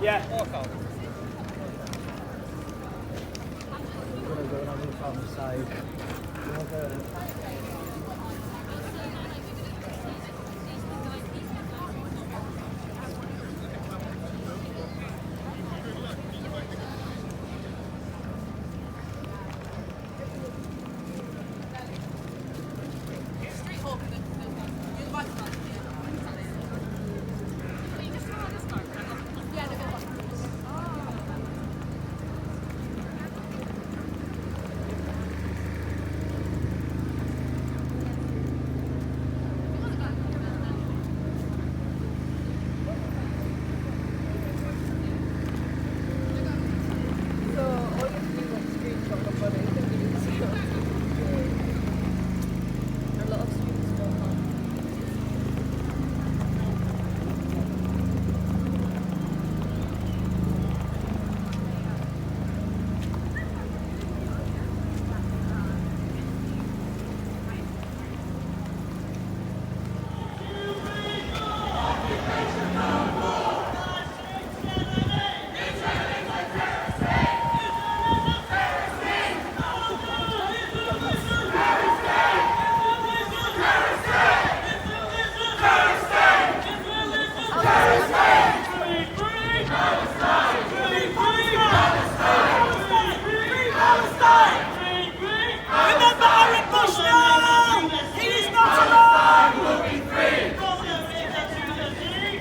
Yeah.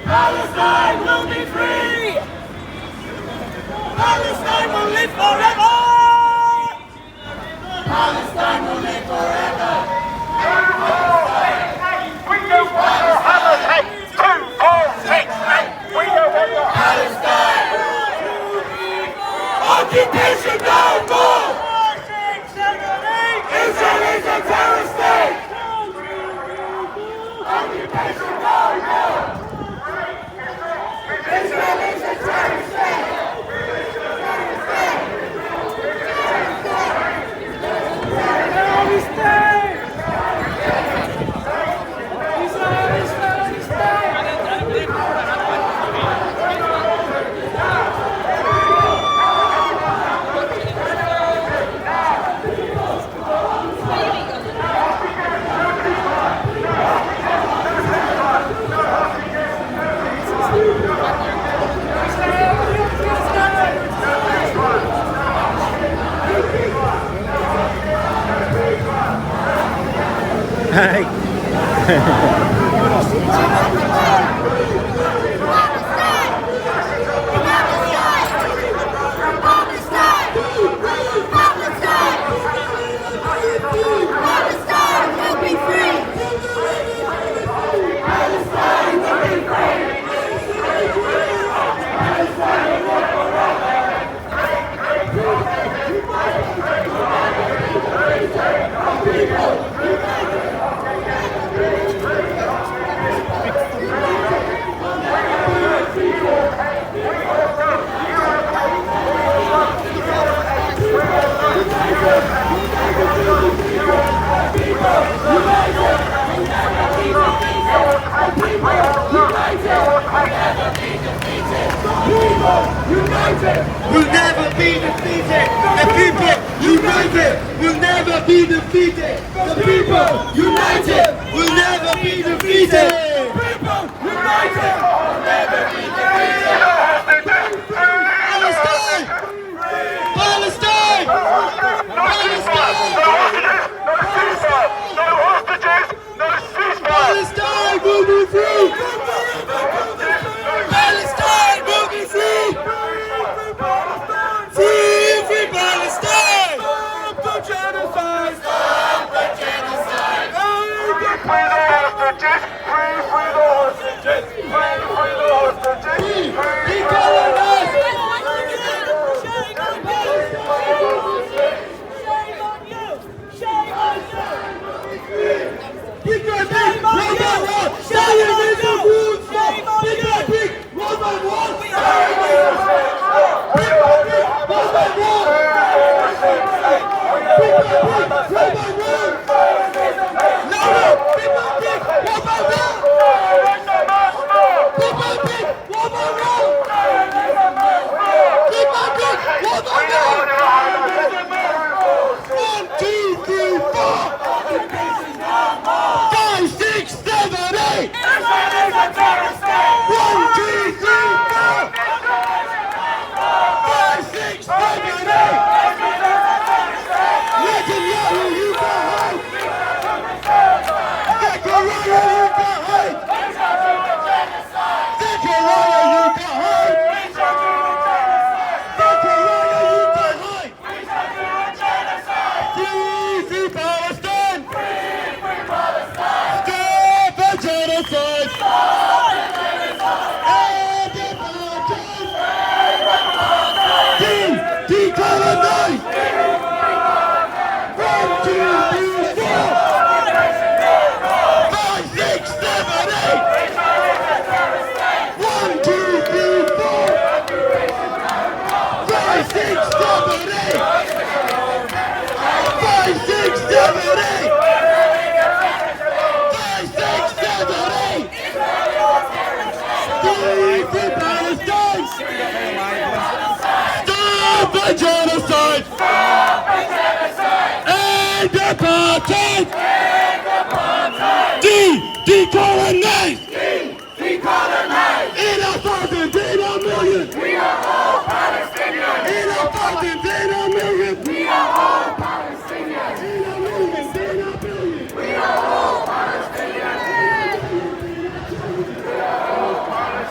Palestine will be free! Palestine will live forever! Palestine will live forever! We don't want your hammers, hey! 2, 4, 6, 8! We don't want your Palestine! Occupation no more! Israel is a terrorist state! Occupation no more! Israel is a terrorist state! United will never be defeated. The people united will never be defeated. The people united will never be defeated. The people united will never be defeated. Palestine! Palestine! Palestine will be free! Palestine will be free! Free, free Palestine! Stop the genocide! Stop the genocide! Free the hostages! Free the hostages! Free the hostages! Decolonize! Shame on you! Shame on you! Shame on you! Genocide! Stop the genocide! End apartheid! End apartheid! Decolonize! Decolonize! In a thousand, in a million! We are all Palestinians! In a thousand, in a million! We are all Palestinians! In a million, in a billion! We are all Palestinians! We are all Palestinians!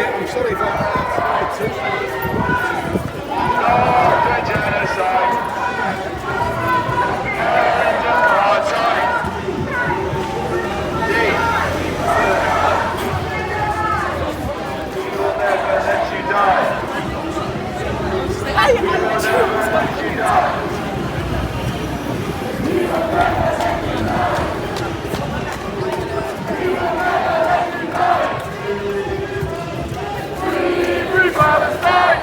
I'm sorry for that. Stop the genocide! End apartheid! We will never let you die. We will never let you die. We will never let you die. We will never let you die. Free Palestine!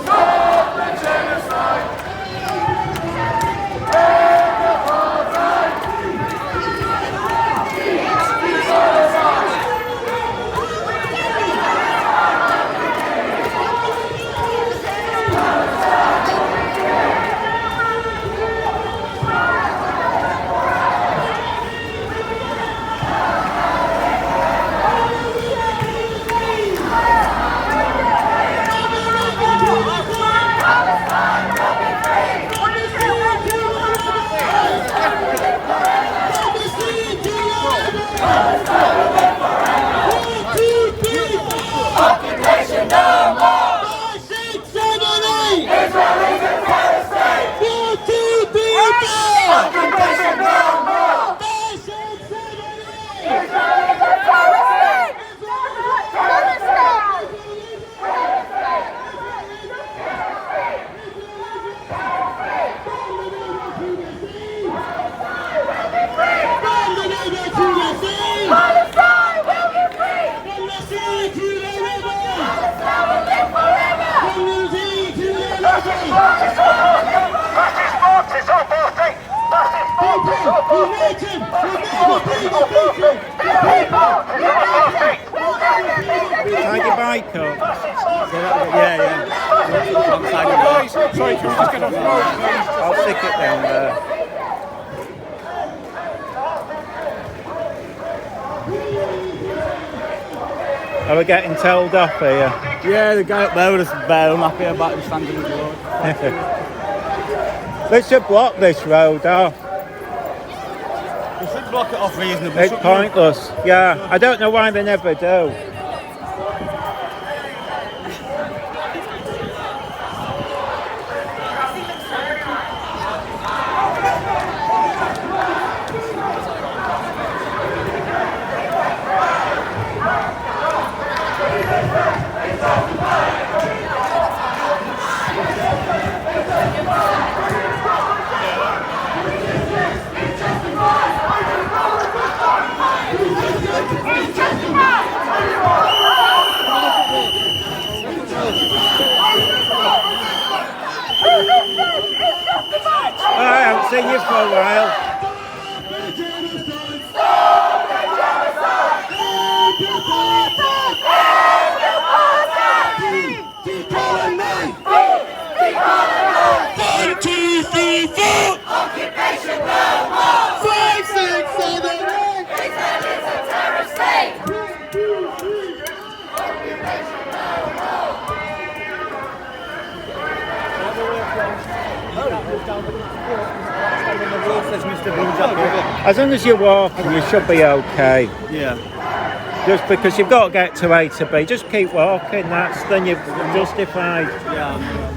Stop the genocide! End apartheid! Occupation no more! 5, 6, 7, 8! Israel is in Palestine! 4, 2, 3, 4! Occupation no more! 5, 6, 7, 8! Israel is in Palestine! Palestine! Take your bike up. Yeah. Sorry, can we just get off the road, please? I'll stick it down there. Are we getting told off here? Yeah, the guy up there with his bell, I'm happy about him standing in the road. They should block this road off. We should block it off reasonably. It's pointless. Yeah, I don't know why they never do. We justify! the blue jacket. As long as you're walking, you should be okay. Yeah. Just because you've got to get to A to B, just keep walking. Then you're justified. Yeah.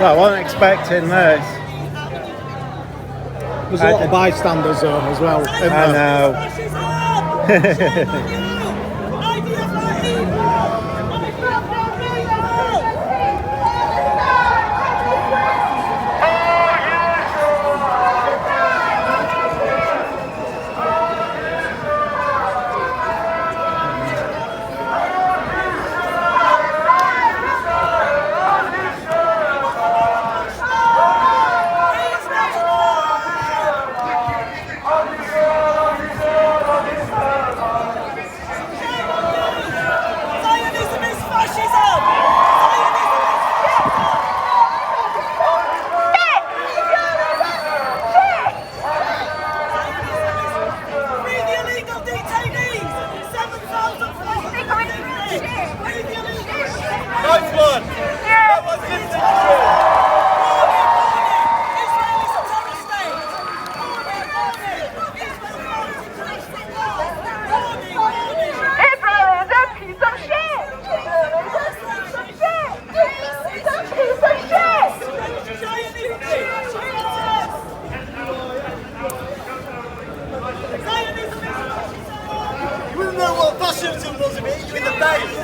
Well, I wasn't expecting this. There's a lot of bystander zone as well. I know. Nice one! That was Israel is a piece of shit! Israel is a piece of shit! It's a piece of shit! You wouldn't know what fascism was if it hit you in the face!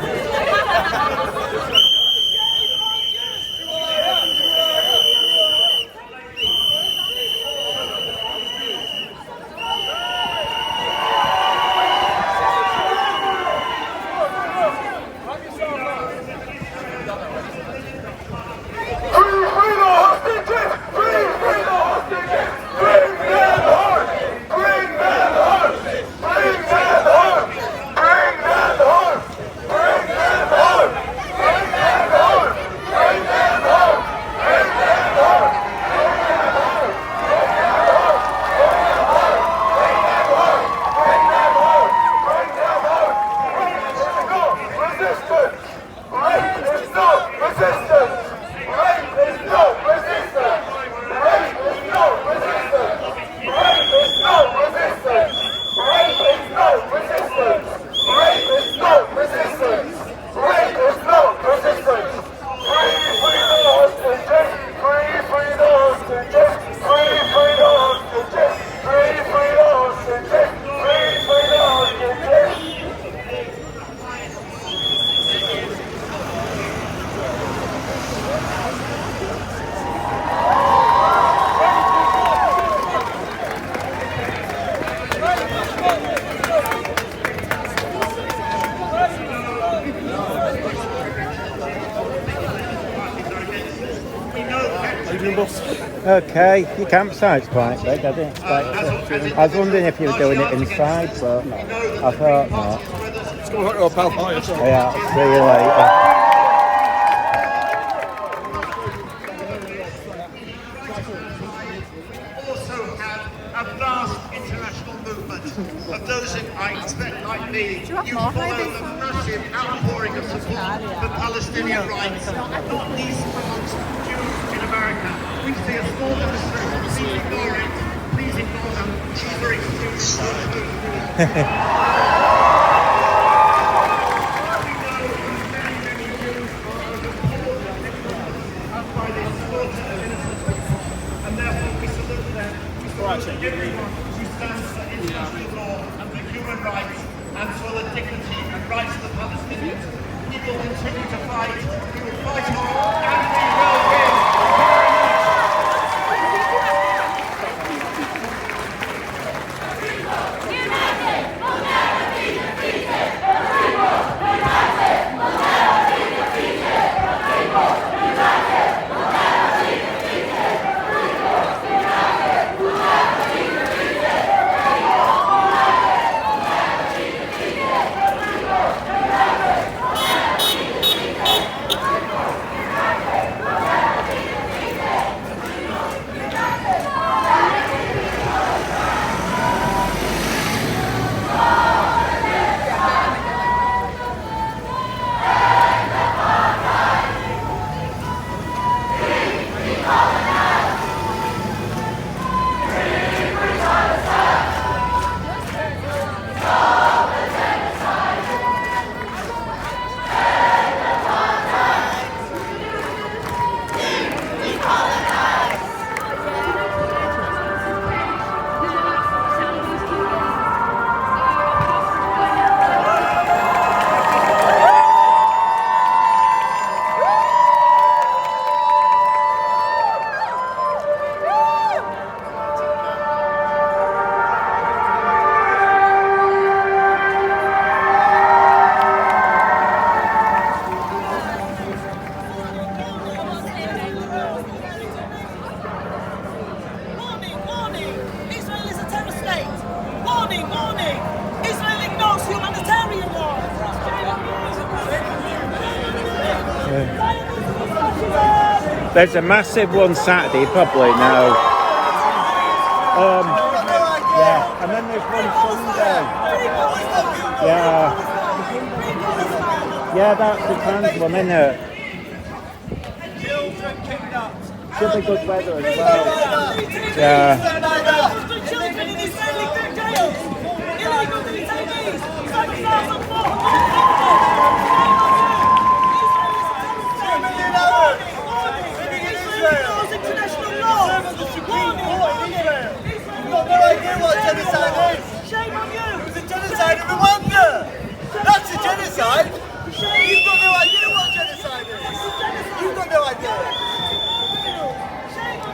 Okay, your campsite's quite big. I didn't expect it. I was wondering if you were doing it inside, but I thought not. Let's go to a pal party. Yeah, I'll see you later. Also had a vast international movement of those that I expect, like me, you follow the massive outpouring of support for Palestinian rights, not least amongst Jews in America. We see a small demonstration, please ignore it, please ignore them, she's very and therefore we salute them. We salute everyone who stands for international law and for human rights and for the dignity and rights of the Palestinians. We will continue to fight. We will fight on and we will win. There's a massive one Saturday, you probably know. Yeah, and then there's one Sunday. Yeah. Yeah, that's the trans one, isn't it? Should be good weather as well. Yeah. Children in Israeli jails. Illegal detainees. 7,400 international law. You've got no idea what genocide is. Shame on you. It was a genocide in Rwanda. That's a genocide. You've got no idea what genocide is. You've got no idea.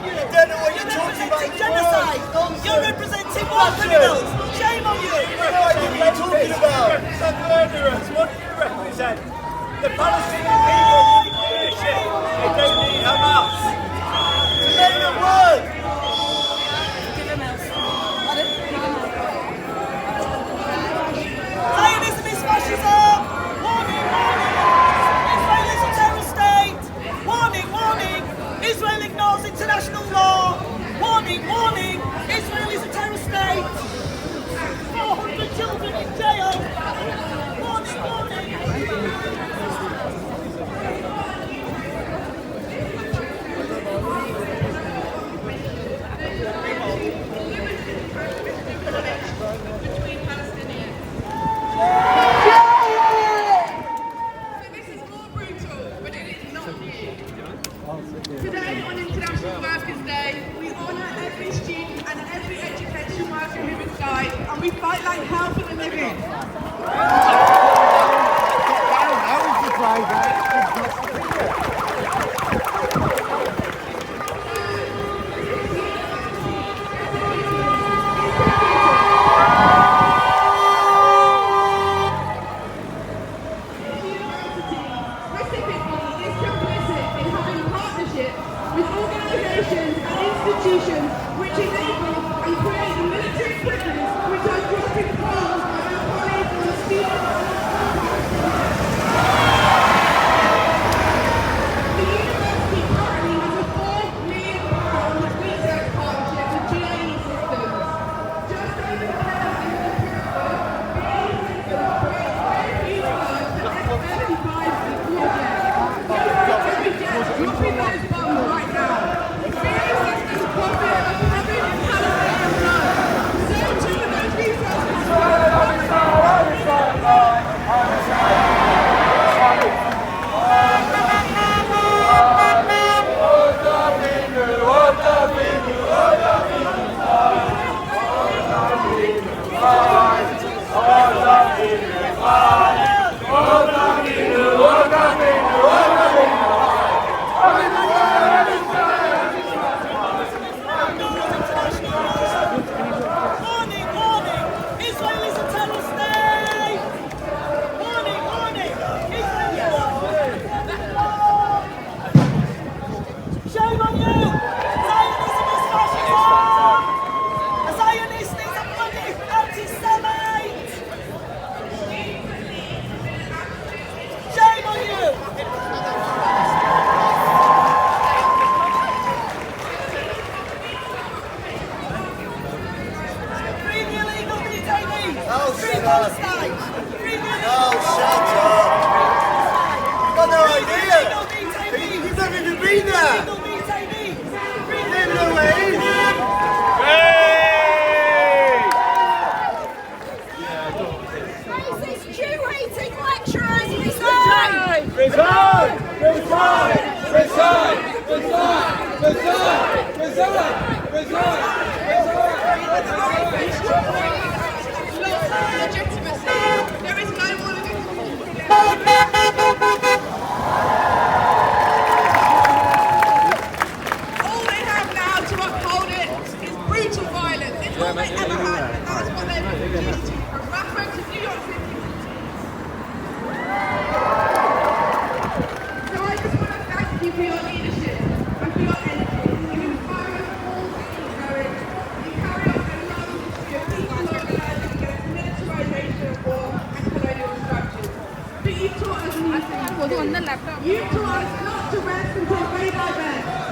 You don't know what you're talking about. Genocide. You're representing war criminals. Shame on you. You have no idea what you're talking about. Represent murderers. What do you represent? The Palestinian people need leadership. They don't need Hamas. It's a name of word. Zionism is fascism. Warning, warning. Israel is a terrorist state. Warning, warning. Israel ignores international law. Warning, warning. Israel is a terrorist state. 400 children in jail. Warning, warning. This is more brutal, but it is not new. Today, on International Workers' Day, we honour every student and every education worker who has died, and we fight like hell for the living. Specifically, is complicit in having partnerships with organisations and institutions which enable and create the military equipment which are dropping bombs on our colleagues and students. The university currently has a £4 million research partnership with GAE Systems. Just over the head in the BAE Systems creates very few words that F-35 is project. Dropping those bombs right now. BAE Systems profit of having Palestinian blood. So too do those researchers. Warning, warning. Israel is a terrorist state. Warning, warning. Israel is Shame on you. Zionism is fascism. A Zionist is a bloody anti-Semite. Shame on you. Free the illegal detainees. Oh, Free shut up. Palestine. Free the Oh, shut up. You've got no idea. illegal detainees. You've never even been there. Illegal detainees. Free You don't even know where it is. Racist, Jew-hating lecturers, resign! Resign! Resign! Resign! Resign! Resign! Resign! Resign! Legitimacy. There is no one of it. All they have now to uphold it is brutal violence. It's all they ever had, and that's what they've reduced to. From Rafa to New York City. So I just want to thank you for your leadership and for your energy. You inspire us all to keep going. You carry on a long history of people organising against militarisation of war and colonial structures. But you've taught us new things. You've taught us not to rest until they die best.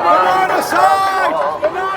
Banana side! Banana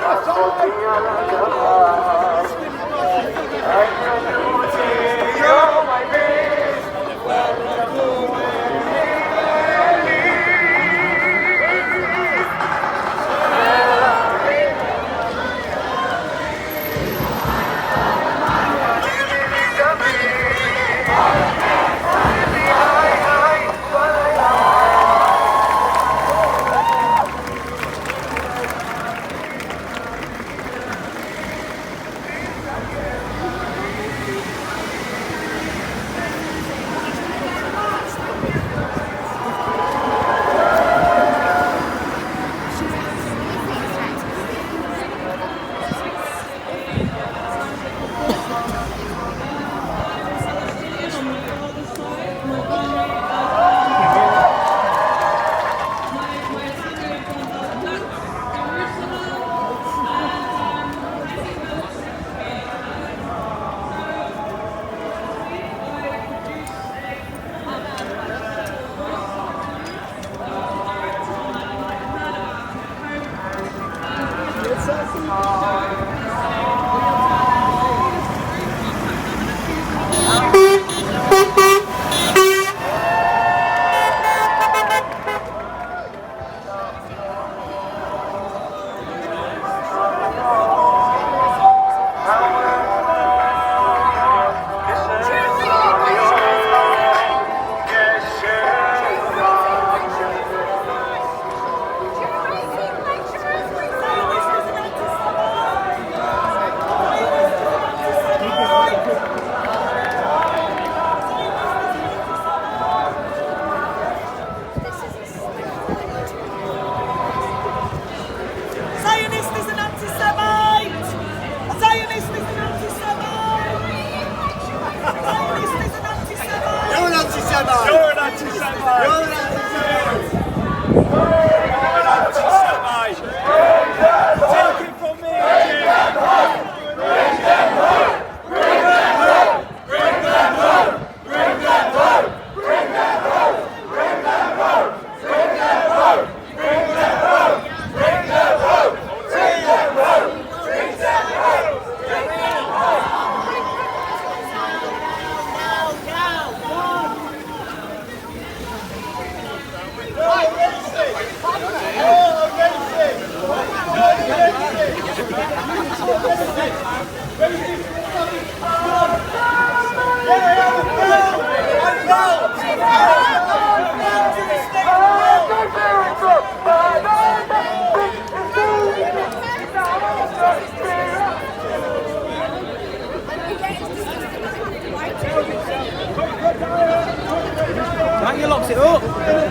Can't you lock it up?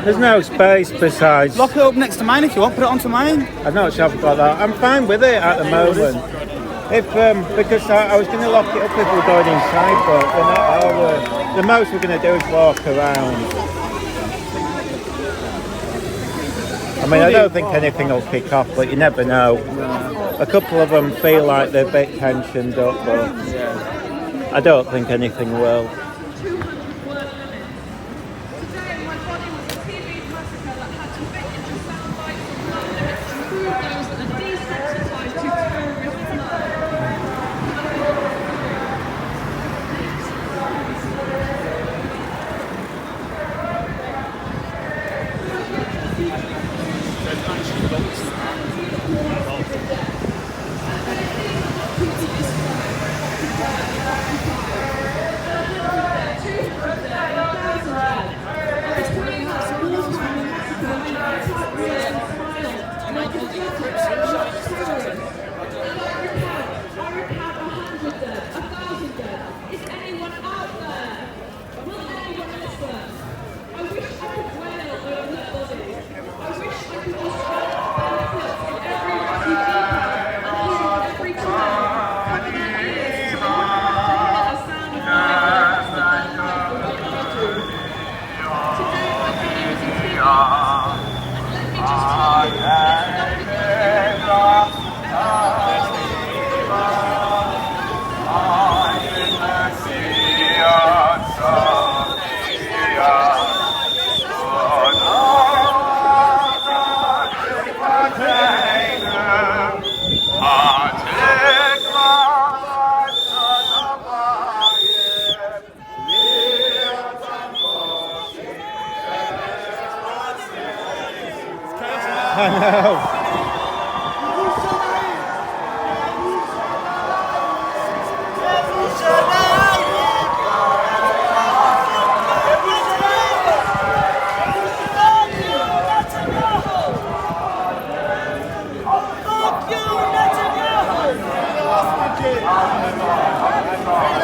There's no space besides. Lock it up next to mine if you want. Put it onto mine. I'm not sure about that. I'm fine with it at the moment. If because I was going to lock it up if we're going inside, but we're not all. The most we're going to do is walk around. I mean, I don't think anything will kick off, but you never know. A couple of them feel like they're a bit tensioned up, but I don't think anything will. Today, my body was a TV massacre that had to fit into sound bites and through those that are desensitized to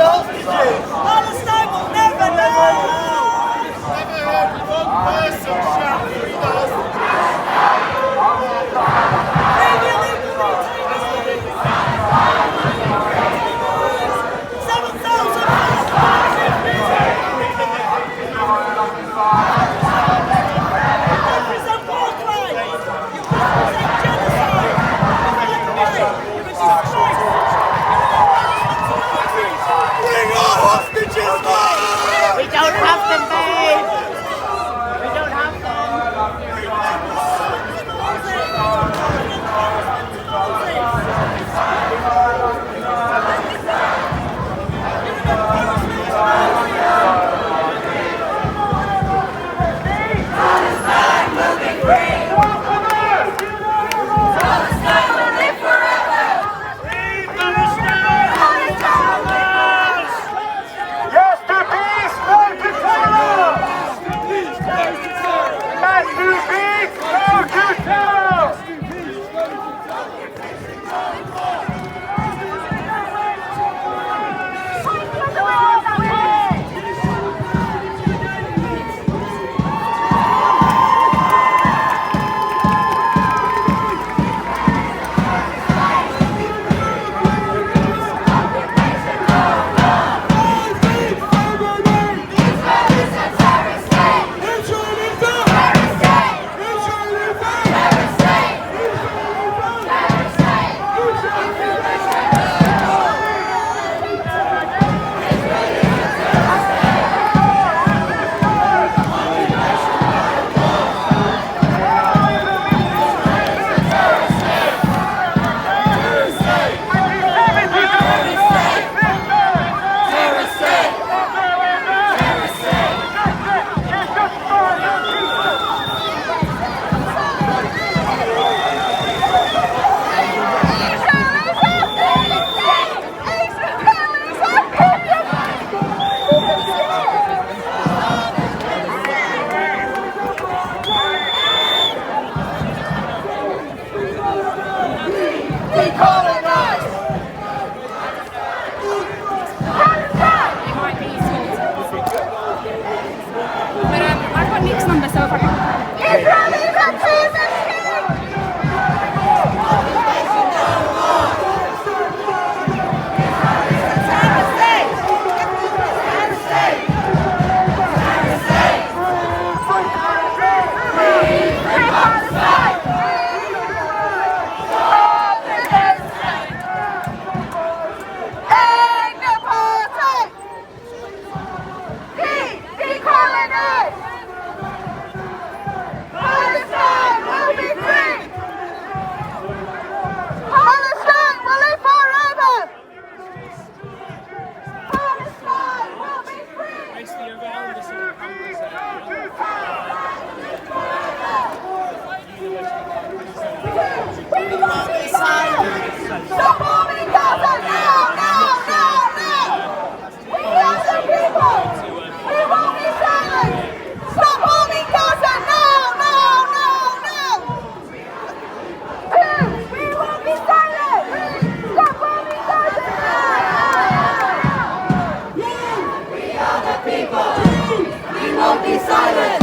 hostages. Palestine will never know. Never heard one person shout free the hostages. We don't have them, babe. We don't have Yes to peace, no to terror! Yes to peace, no to terror! I've got Nick's number, so if I Stop bombing Gaza now, now, now, now! We are the people! We won't be silent! Stop bombing Gaza now, now, now, now! We won't be silent! Stop bombing Gaza now! We are the people! We won't be silent!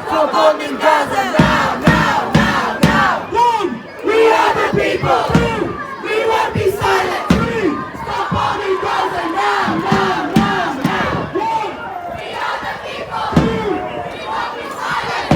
Stop bombing Gaza now, now, now, now! We are the people! We won't be silent! Stop bombing Gaza now, now, now, now! We are the people! We won't be silent!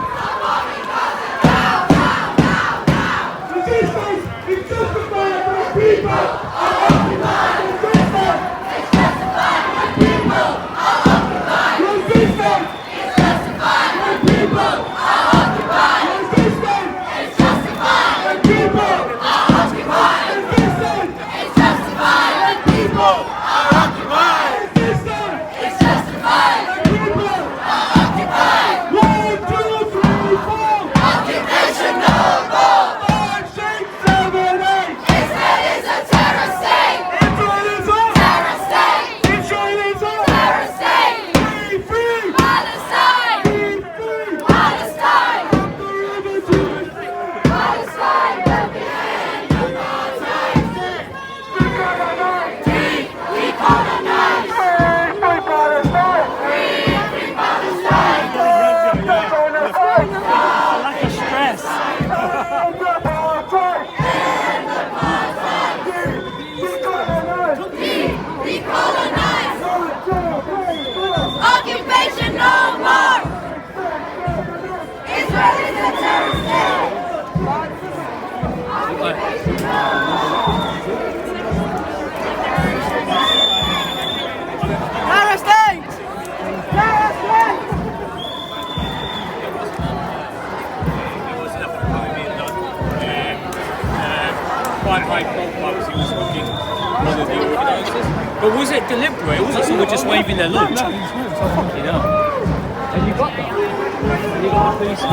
Stop bombing Gaza now, now, now, now! Resistance is justified when people are occupied! Resistance is justified when people are occupied! Resistance is justified when people are occupied! Resistance is justified when people are occupied! Resistance is justified when people are occupied! Resistance is justified when people are occupied! 1, 2, 3, 4! Occupation no more! 5, 6, 7, 8! Israel is a terrorist! whilst he was looking one of the organisers. But was it deliberate? Was it someone just waving their lunch? Fucking hell. And you got that? And you got the police?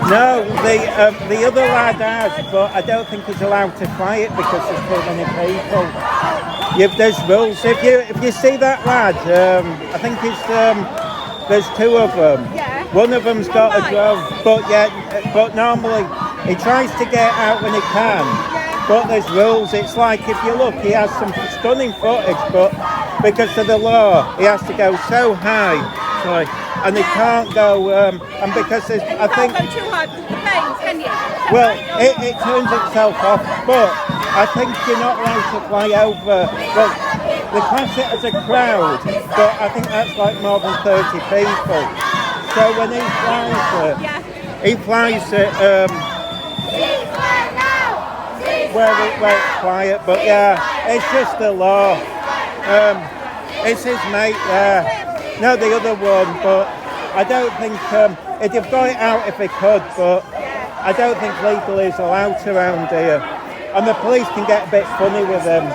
No, the other lad has, but I don't think he's allowed to fly it because there's too many people. There's rules. If you see that lad, I think there's two of them. Yeah. One of them's got a drone, but normally he tries to get out when he can. But there's rules. It's like if you look, he has some stunning footage, but because of the law, he has to go so high. Sorry. And they can't go, and because there's, I think... You can't go too high with the planes, can you? Well, it turns itself off, but I think you're not allowed to fly over, well, they class it as a crowd, but I think that's like more than 30 people. So when he flies it where it's quiet, but yeah, it's just the law. It's his mate there, no, the other one, but I don't think he'd have got it out if he could, but I don't think legally he's allowed around here. And the police can get a bit funny with him.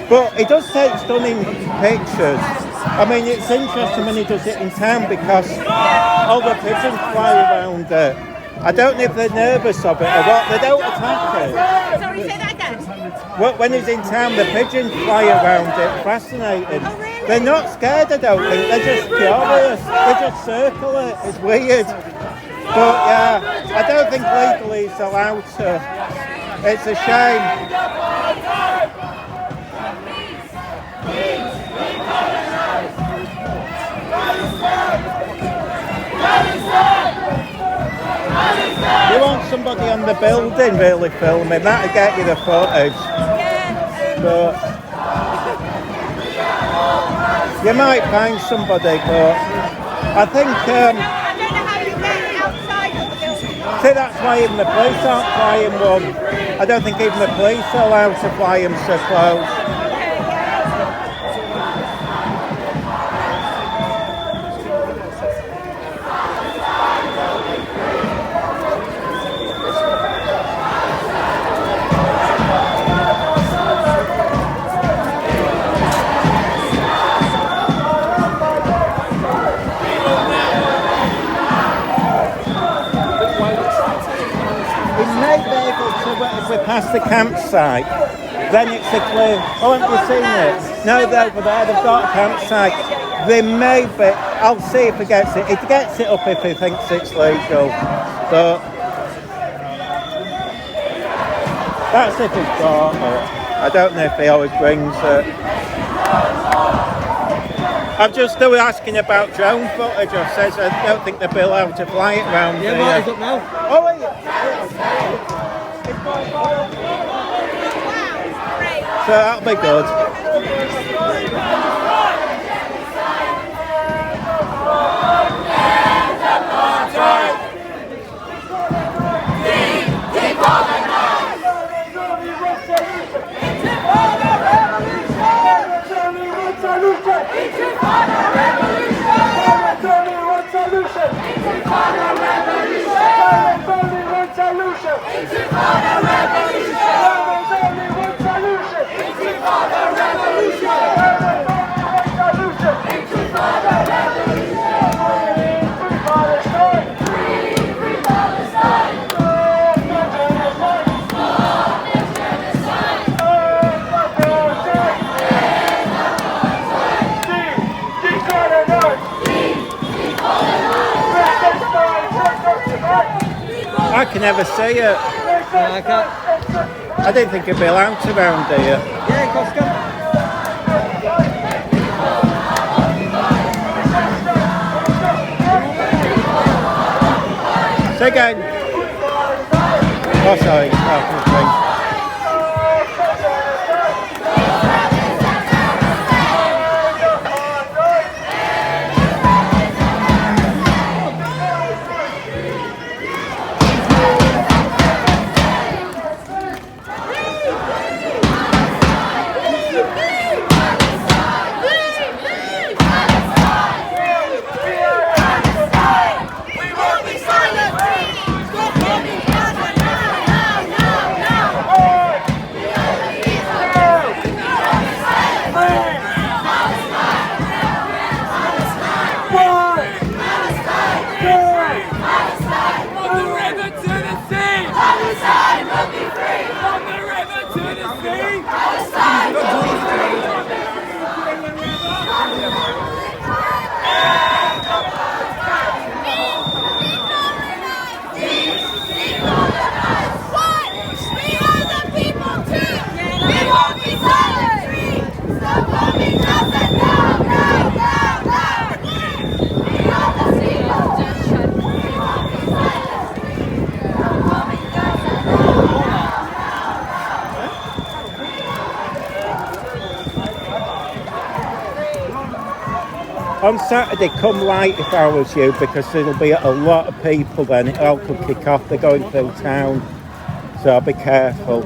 But he does take stunning pictures. I mean, it's interesting when he does it in town because all the pigeons fly around it. I don't know if they're nervous of it or what. They don't attack it. Sorry, say that again. When he's in town, the pigeons fly around it. Fascinating. Oh, really? They're not scared, I don't think. They're just curious. They just circle it. It's weird. But yeah, I don't think legally it's allowed to. It's a shame. You want somebody on the building really filming, that'll get you the footage. But you might find somebody, but I think see, that's why even the police aren't flying one. I don't think even the police are allowed to fly him so close. If we pass the campsite, then it's a clear. Oh, haven't you seen it? No, they're over there. They've got a campsite. They may be. I'll see if he gets it. He gets it up if he thinks it's legal. But that's if he's got it. I don't know if he always brings it. I'm just still asking about drone footage. I says I don't think they'll be allowed to fly it around here. Yeah, Marty's up now. Oh, wait. So that'll be good. I can never see it. I didn't think it'd be allowed to around here. Yeah, of course, Say again. Oh, sorry. Oh, On Saturday, come light if I was you, because there'll be a lot of people then. It all could kick off. They're going through town, so be careful.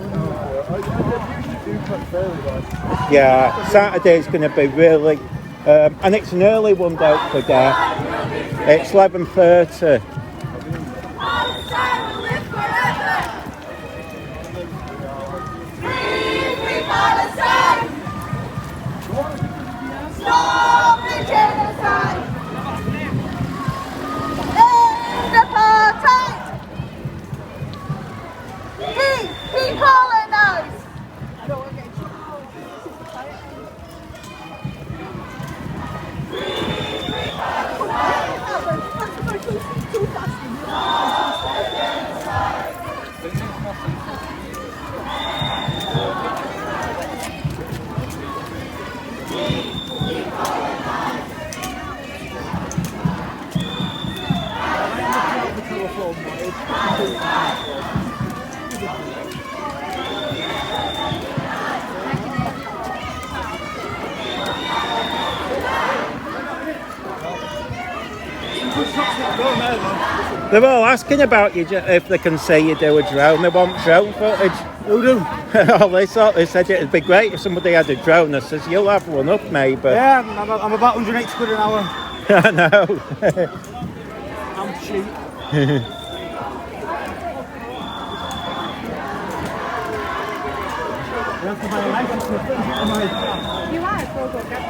Yeah, Saturday's going to be really... and it's an early one, don't forget. It's 11:30. Palestine will live forever! Free Palestine! Stop the genocide! End apartheid! Decolonize! They're all asking about you if they can see you do a drone. They want drone footage. Who do? Oh, they said it'd be great if somebody had a drone. I says, you'll have one up, maybe. Yeah, I'm about 180 quid an hour. I know. I'm cheap. You have to buy a license to film. You are, so go get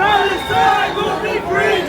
Palestine will be free!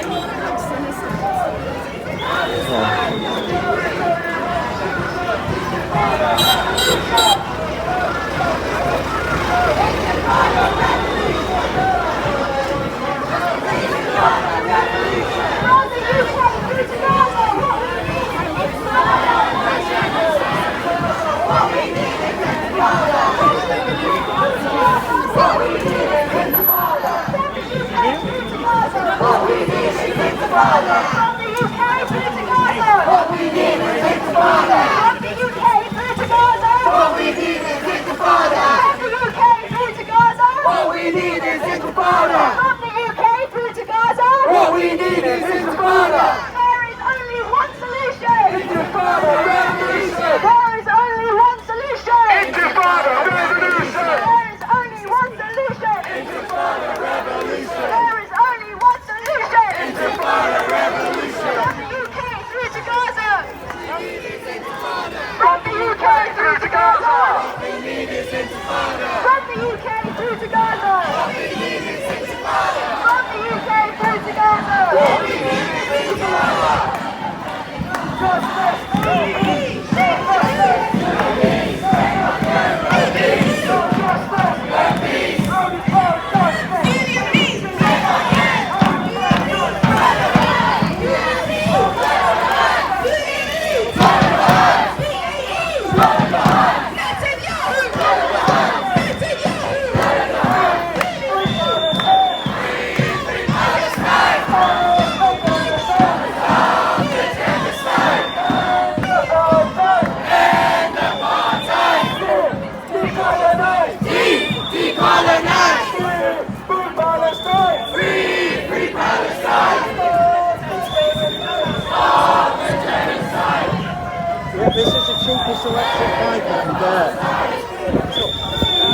This is the cheapest electric bike you can get.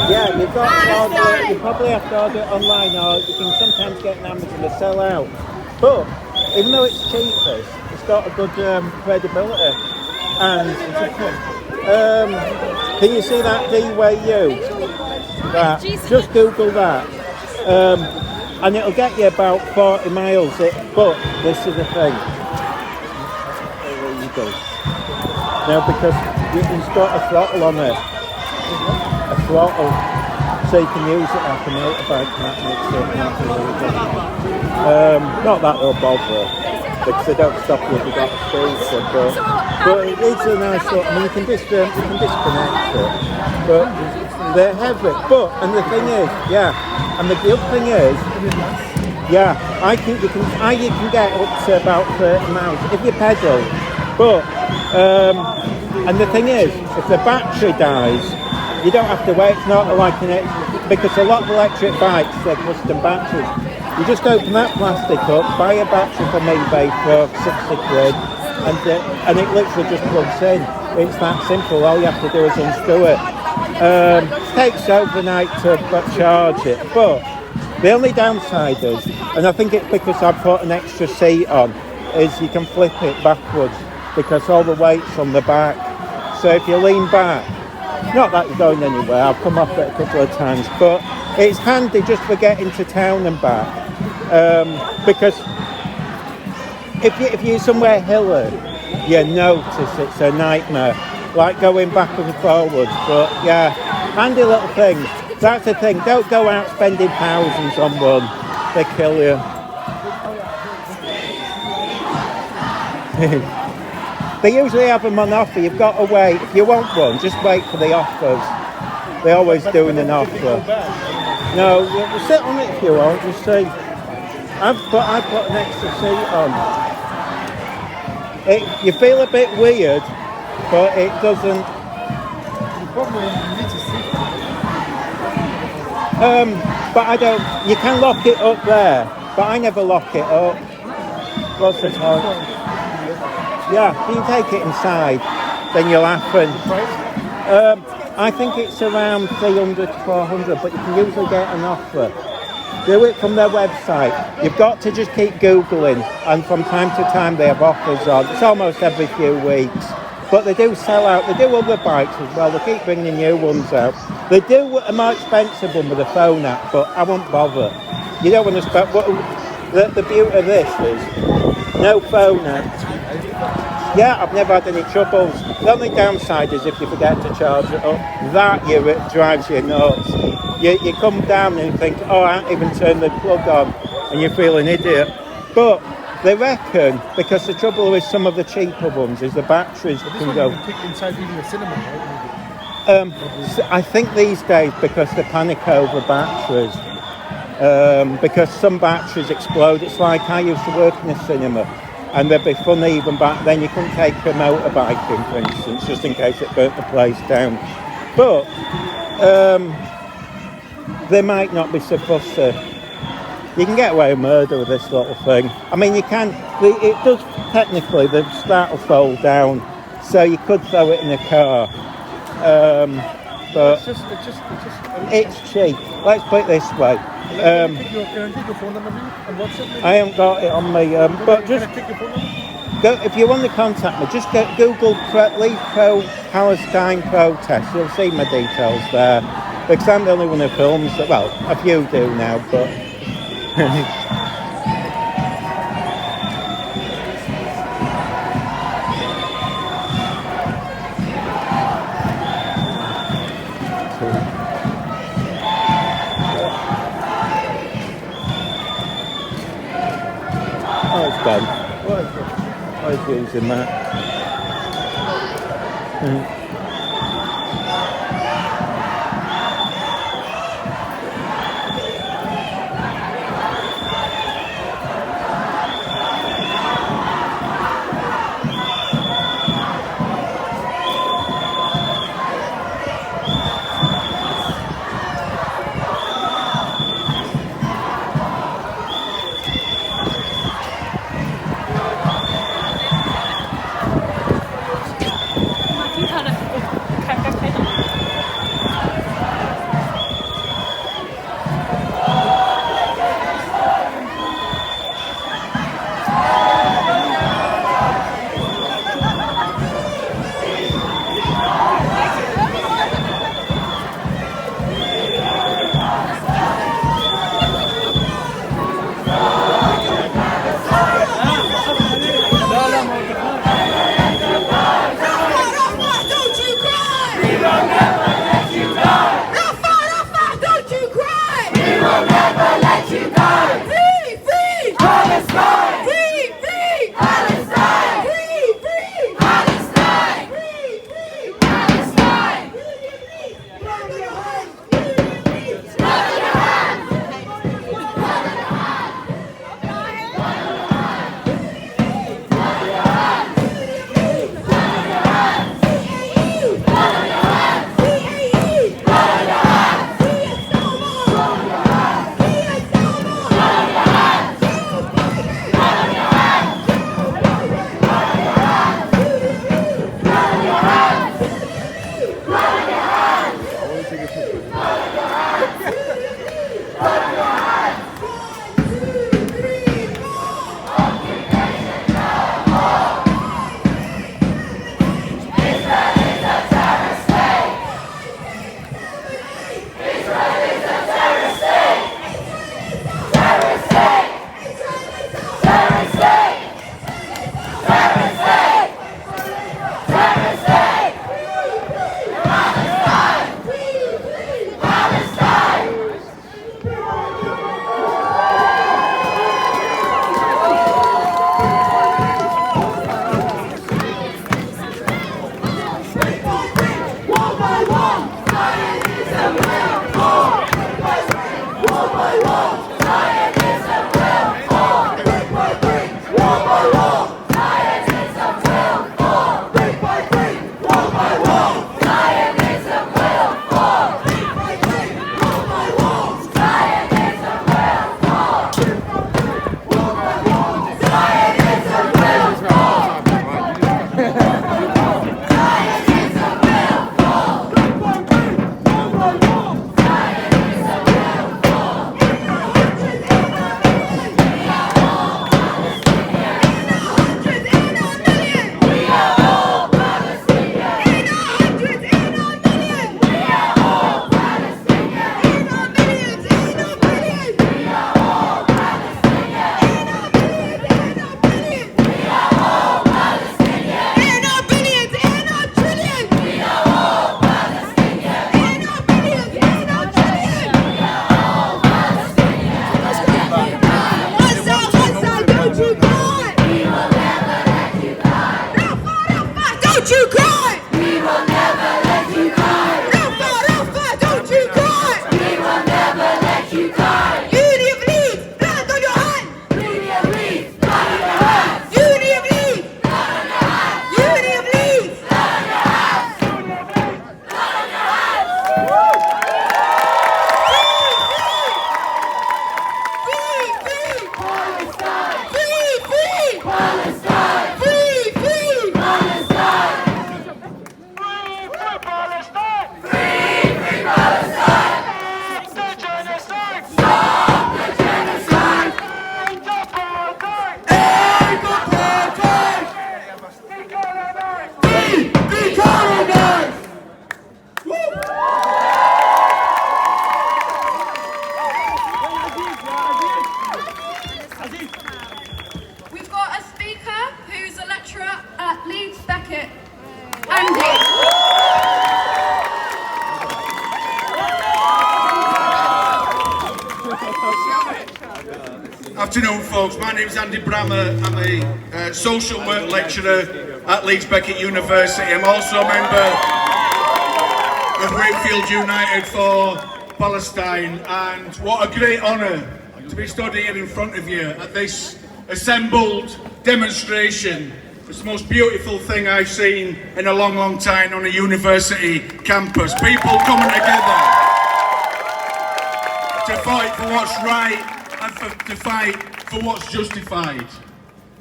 Yeah, you've got to order it. You probably have to order it online, or you can sometimes get an Amazon to sell out. But even though it's cheapest, it's got a good credibility. And can you see that DWU? That just Google that, and it'll get you about 40 miles. But this is the thing. pedals. Now, because you can start a throttle on it, a throttle, so you can use it like a motorbike, and that makes it really good. Not that they'll bother, because they don't stop you if you've got a scooter, but it is a nice sort. I mean, you can disconnect it, but they're heavy. But and the thing is, and the other thing is, I think you can get up to about 30 miles if you pedal. But and the thing is, if the battery dies, you don't have to wait. It's not like because a lot of electric bikes, they're custom batteries. You just open that plastic up, buy a battery from eBay for 60 quid, and it literally just plugs in. It's that simple. All you have to do is unscrew it. Takes overnight to charge it, but the only downside is, and I think it's because I put an extra seat on, is you can flip it backwards because all the weight's on the back. So if you lean back, not that you're going anywhere, I've come off it a couple of times, but it's handy just for getting to town and back. Because if you're somewhere hilly, you notice it's a nightmare, like going backwards and forwards. But handy little things. That's the thing, don't go out spending thousands on one, they kill you. They usually have them on offer. You've got to wait. If you want one, just wait for the offers. They're always doing an offer. No, you sit on it if you want. You see, I put an extra seat on. You feel a bit weird, but it doesn't. But I don't. You can lock it up there, but I never lock it up. What's the time? Yeah, you can take it inside, then you'll happen. I think it's around 300 to 400, but you can usually get an offer. Do it from their website. You've got to just keep Googling, and from time to time they have offers on. It's almost every few weeks. But they do sell out. They do other bikes as well. They keep bringing new ones out. They do a more expensive one with a phone app, but I won't bother. You don't want to spend... The beauty of this is no phone app. Yeah, I've never had any troubles. The only downside is if you forget to charge it up. That it drives you nuts. You come down and you think, oh, I haven't even turned the plug on, and you feel an idiot. But they reckon, because the trouble with some of the cheaper ones is the batteries can go... inside even the cinema, I think these days, because they panic over batteries, because some batteries explode. It's like I used to work in a cinema, and they'd be funny even back then. You couldn't take a motorbike in, for instance, just in case it burnt the place down. But they might not be so fussy. You can get away with murder with this little thing. I mean, you can. It does technically. The start will fold down, so you could throw it in a car. But it's cheap. Let's put it this way. Can I take your phone number and WhatsApp? I haven't got it on me, but just if you want to contact me, just Google Leeds Pro-Palestinian protest. You'll see my details there, because I'm the only one who films it. Well, a few do now, but it's done. I was using that. You kind of Don't you cry! We will never let you cry. Alpha, don't you cry! We will never let you cry. Unity of Leeds, blood on your hands! Unity of Leeds, blood on your hands. Unity of Leeds! Blood on your hands. Unity of Leeds! Blood on your hands. Blood on your hands. Free! Palestine. Free! Palestine. Free! Palestine. We've got a speaker who's a lecturer at Leeds Beckett. Andy. Afternoon, folks. My name is Andy Brammer. I'm a social work lecturer at Leeds Beckett University. I'm also a member of Wakefield United for Palestine, and what a great honour to be stood here in front of you at this assembled demonstration. It's the most beautiful thing I've seen in a long, long time on a university campus. People coming together to fight for what's right and to fight for what's justified.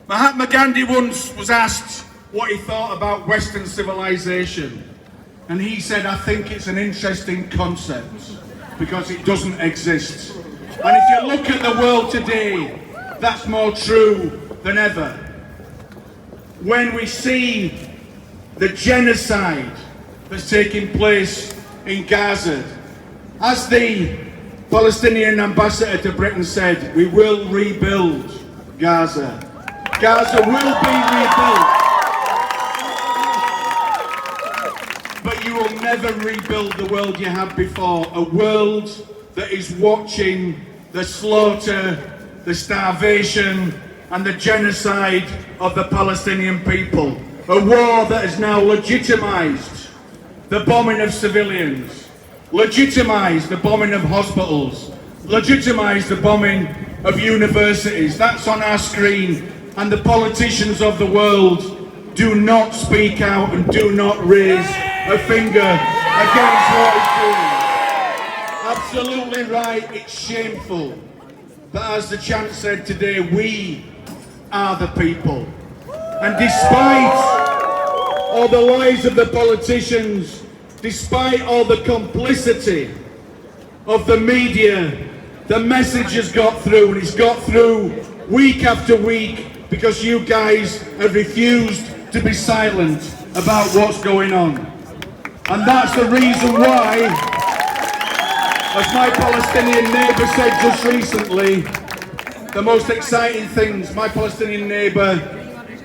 Mahatma Gandhi once was asked what he thought about Western civilization, and he said, I think it's an interesting concept because it doesn't exist. And if you look at the world today, that's more true than ever. When we see the genocide that's taking place in Gaza, as the Palestinian ambassador to Britain said, we will rebuild Gaza. Gaza will be rebuilt. But you will never rebuild the world you had before. A world that is watching the slaughter, the starvation, and the genocide of the Palestinian people. A war that has now legitimised the bombing of civilians, legitimise the bombing of hospitals, legitimise the bombing of universities. That's on our screen, and the politicians of the world do not speak out and do not raise a finger against what is doing. Absolutely right, it's shameful. But as the chant said today, we are the people. And despite all the lies of the politicians, despite all the complicity of the media, the message has got through, and it's got through week after week because you guys have refused to be silent about what's going on. And that's the reason why, as my Palestinian neighbour said just recently, the most exciting things, my Palestinian neighbour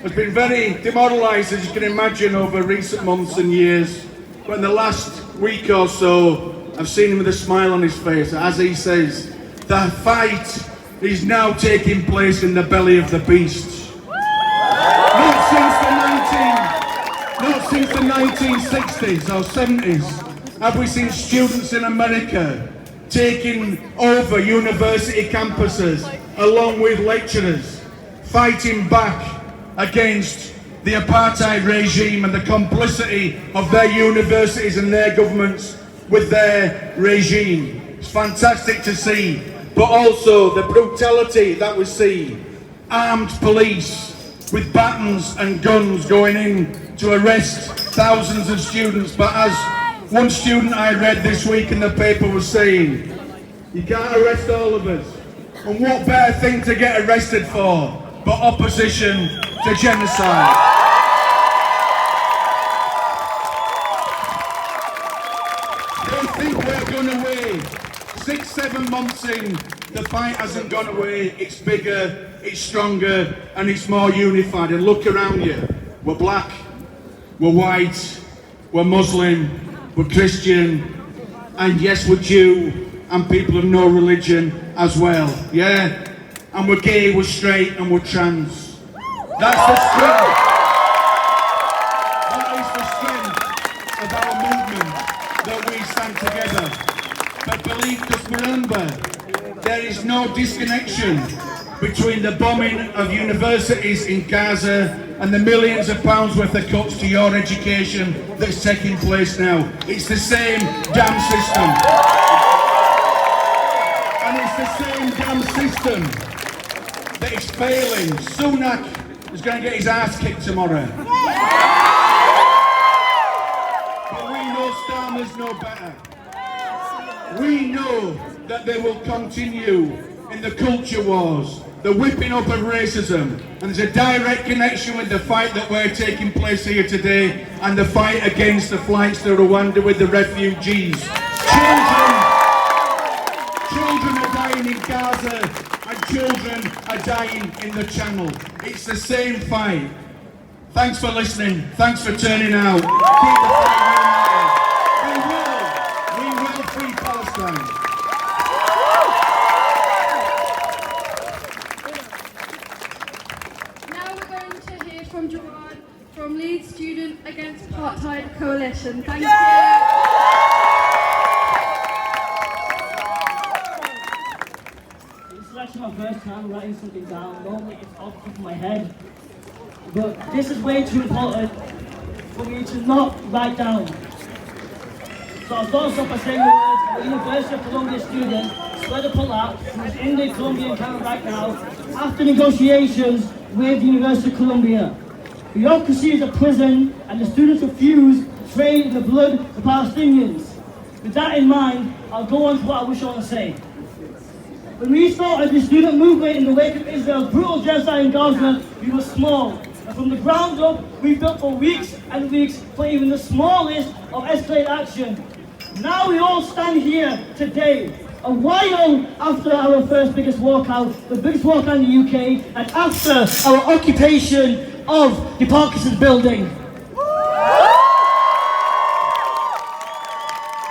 has been very demoralised, as you can imagine, over recent months and years. But in the last week or so, I've seen him with a smile on his face. As he says, the fight is now taking place in the belly of the beast. Not since the 1960s or 70s have we seen students in America taking over university campuses along with lecturers, fighting back against the apartheid regime and the complicity of their universities and their governments with their regime. It's fantastic to see, but also the brutality that we see. Armed police with batons and guns going in to arrest thousands of students. But as one student I read this week in the paper was saying, you can't arrest all of us. And what better thing to get arrested for but opposition to genocide? They think we're going away. 6-7 months in, the fight hasn't gone away. It's bigger, it's stronger, and it's more unified. And look around you. We're black, we're white, we're Muslim, we're Christian, and yes, we're Jew, and people of no religion as well. Yeah? And we're gay, we're straight, and we're trans. That's the strength. That is that we stand together. But just remember, there is no disconnection between the bombing of universities in Gaza and the millions of pounds worth of cuts to your education that's taking place now. It's the same damn system. And it's the same damn system that is failing. Sunak is going to get his ass kicked tomorrow. But we know Starmer's no better. We know that they will continue in the culture wars, the whipping up of racism, and there's a direct connection with the fight that we're taking place here today and the fight against the flights to Rwanda with the refugees. Children are dying in Gaza and children are dying in the Channel. It's the same fight. Thanks for listening. Thanks for turning out. Keep the fight united. We will free Palestine. From Gerard, from Leeds Student Against Apartheid Coalition. Thank you. This is actually my first time writing something down. Normally it's off the top of my head. But this is way too important for me to not write down. So I'll start off by saying the words: the University of Columbia student swear to pull out, who is in the Colombian camp right now, after negotiations with the University of Columbia. Bureaucracy is a prison, and the students refuse to trade in the blood of the Palestinians. With that in mind, I'll go on to what I wish I want to say. When we started the student movement in the wake of Israel's brutal genocide in Gaza, we were small. And from the ground up, we built for weeks and weeks for even the smallest of escalated action. Now we all stand here today, a while after our first biggest walkout, the biggest walkout in the UK, and after our occupation of the Parkinson's building.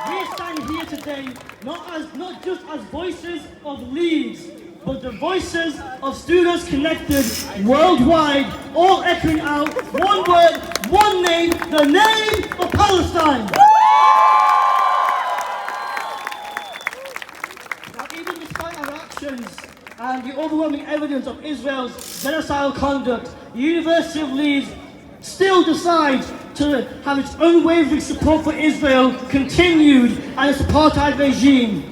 We stand here today not just as voices of Leeds, but the voices of students connected worldwide, all echoing out one word, one name, the name of Palestine. Now, even despite our actions and the overwhelming evidence of Israel's genocidal conduct, the University of Leeds still decides to have its unwavering support for Israel continued and its apartheid regime.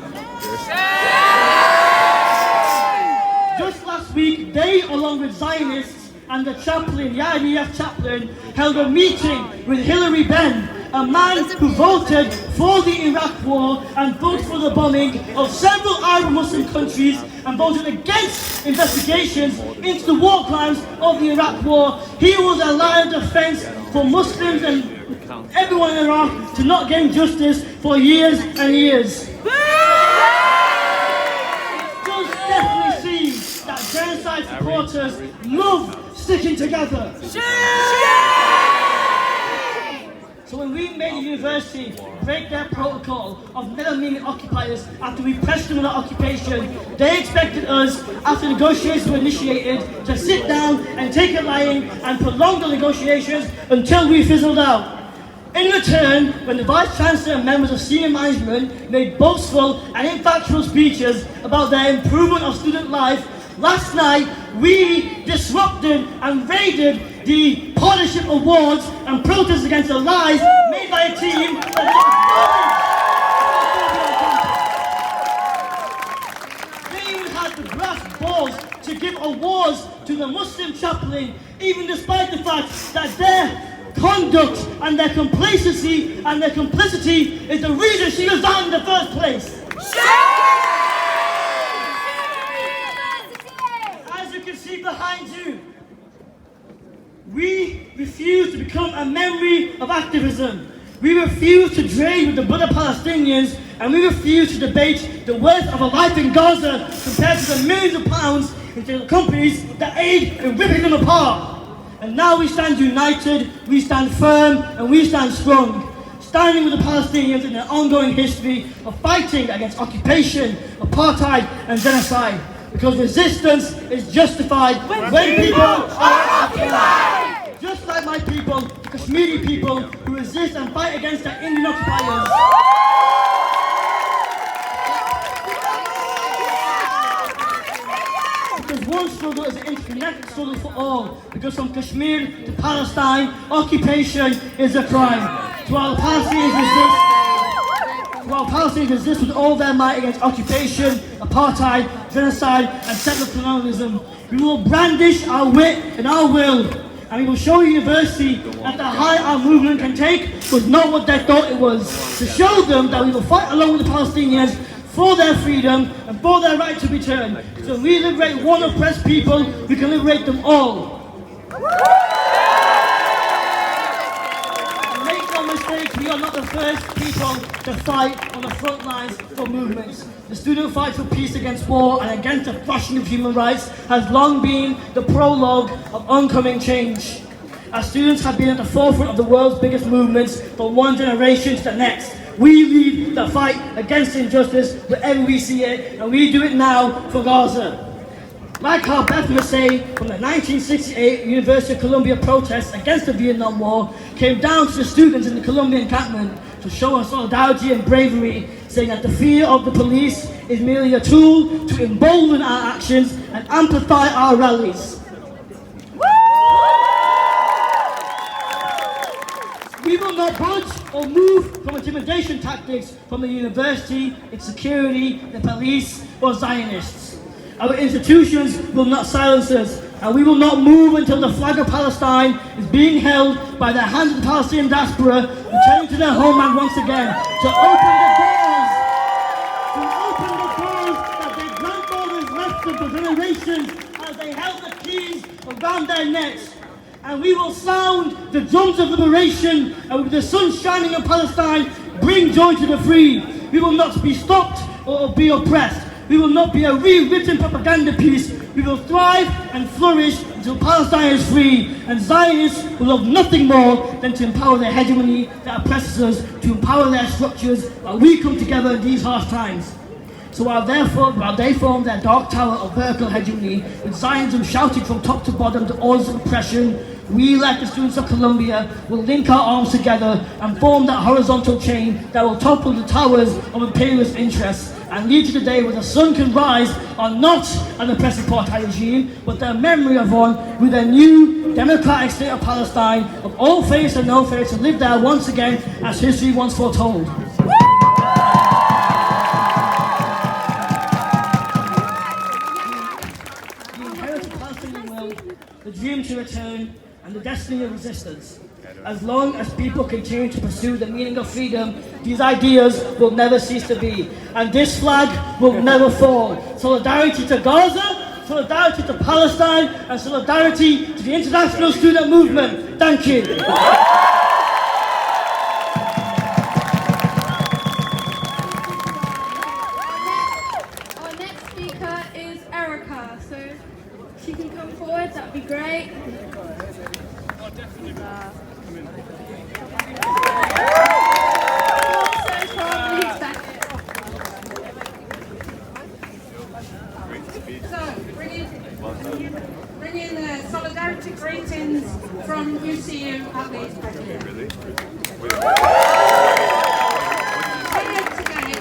Just last week, they, along with Zionists and the chaplain, the IDF chaplain, held a meeting with Hilary Benn, a man who voted for the Iraq war and voted for the bombing of several Arab Muslim countries and voted against investigations into the war crimes of the Iraq war. He was a line of defense for Muslims and everyone in Iraq to not gain justice for years and years. It does definitely seem that genocide supporters love sticking together. So when we made the university break their protocol of never meeting occupiers after we pressed them on that occupation, they expected us, after negotiations were initiated, to sit down and take a line and prolong the negotiations until we fizzled out. In return, when the Vice Chancellor and members of senior management made boastful and infactual speeches about their improvement of student life, last night we disrupted and raided the Partnership Awards and protested against the lies made by a team that they even had the brass balls to give awards to the Muslim chaplain, even despite the fact that their conduct and their complacency and their complicity is the reason she was out in the first place. As you can see behind you, we refuse to become a memory of activism. We refuse to trade with the blood of Palestinians, and we refuse to debate the worth of a life in Gaza compared to the millions of pounds into the companies that aid in ripping them apart. And now we stand united, we stand firm, and we stand strong, standing with the Palestinians in their ongoing history of fighting against occupation, apartheid, and genocide. Because resistance is justified when people are occupied! Just like my people. people, the Kashmiri people who resist and fight against the Indian occupiers. Because one struggle is an interconnected struggle for all. Because from Kashmir to Palestine, occupation is a crime. While the Palestinians resist with all their might against occupation, apartheid, genocide, and settler colonialism, we will brandish our wit and our will, and we will show university that the height our movement can take was not what they thought it was. To show them that we will fight along with the Palestinians for their freedom and for their right to return. So when we liberate one oppressed people, we can liberate them all. And make no mistake, we are not the first people to fight on the front lines for movements. The student fight for peace against war and against the crushing of human rights has long been the prologue of oncoming change. Our students have been at the forefront of the world's biggest movements from one generation to the next. We lead the fight against injustice wherever we see it, and we do it now for Gaza. Like how Beth must say, from the 1968 University of Columbia protests against the Vietnam War came down to the students in the Colombian encampment to show our solidarity and bravery, saying that the fear of the police is merely a tool to embolden our actions and amplify our rallies. We will not budge or move from intimidation tactics from the university, its security, the police, or Zionists. Our institutions will not silence us, and we will not move until the flag of Palestine is being held by the hands of the Palestinian diaspora, returning to their homeland once again, to open the doors that their grandfathers left them for generations as they held the keys around their necks. And we will sound the drums of liberation, and with the sun shining on Palestine, bring joy to the free. We will not be stopped or be oppressed. We will not be a rewritten propaganda piece. We will thrive and flourish until Palestine is free. And Zionists will love nothing more than to empower their hegemony that oppresses us, to empower their structures while we come together in these harsh times. So while they form their dark tower of vertical hegemony, with Zionism shouting from top to bottom the orders of oppression, we, like the students of Columbia, will link our arms together and form that horizontal chain that will topple the towers of imperialist interests and lead to the day where the sun can rise on not an oppressive apartheid regime, but the memory of one with a new democratic state of Palestine, of all faiths and no faiths, to live there once again as history once foretold. The dream to return, and the destiny of resistance. As long as people continue to pursue the meaning of freedom, these ideas will never cease to be. And this flag will never fall. Solidarity to Gaza, solidarity to Palestine, and solidarity to the international student movement. Thank you. Our next speaker is Erica, so she can come forward, that'd be great. So, bringing the solidarity greetings from UCU at Leeds University. Here today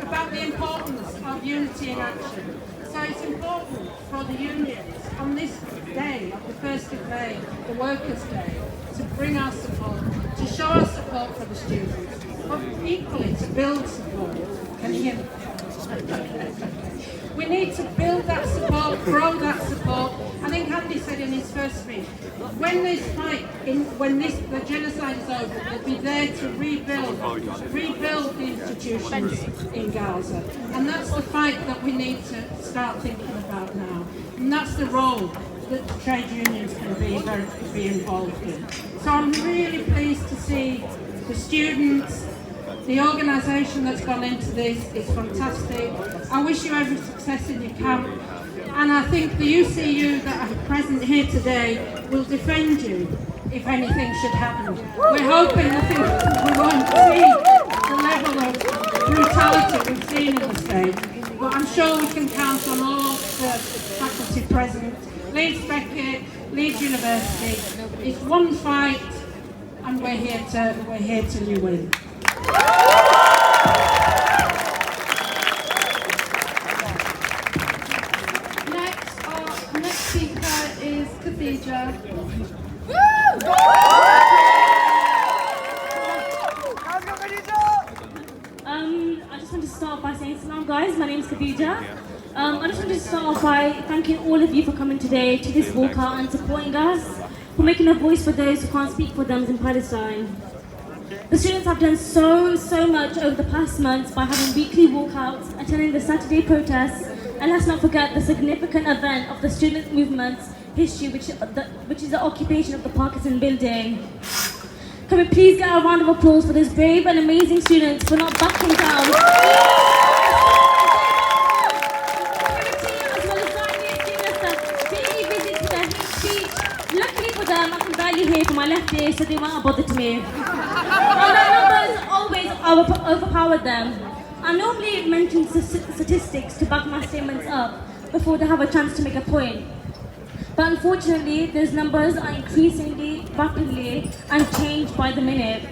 about the importance of unity in action. So it's important for the unions on this day, of the 1st of May, the Workers' Day, to bring our support, to show our support for the students, but equally to build support. Can you hear me? We need to build that support, grow that support. I think Andy said in his first speech, when this fight, the genocide is over, we'll be there to rebuild the institutions in Gaza. And that's the fight that we need to start thinking about now. And that's the role that trade unions can be involved in. So I'm really pleased to see the students, the organisation that's gone into this is fantastic. I wish you every success in your camp. And I think the UCU that are present here today will defend you if anything should happen. We're hoping we won't see the level of brutality we've seen in the state. But I'm sure we can count on all the faculty present, Leeds Beckett, Leeds University, It's one fight, and we're here to win. Next speaker is Khadija. I just want to start by saying salam guys, my name is Khadija. I just want to start off by thanking all of you for coming today to this walkout and supporting us, for making a voice for those who can't speak for them in Palestine. The students have done so much over the past months by having weekly walkouts, attending the Saturday protests, and let's not forget the significant event of the student movement's history, which is the occupation of the Pakistan building. Can we please get a round of applause for those brave and amazing students for not backing down? As well as Chinese students that daily visit to their hate speech. Luckily for them, I can barely hear from my left ear, so they won't bother to me. And their numbers always overpower them. I normally mention statistics to back my statements up before they have a chance to make a point. But unfortunately, those numbers are increasingly rapidly and change by the minute.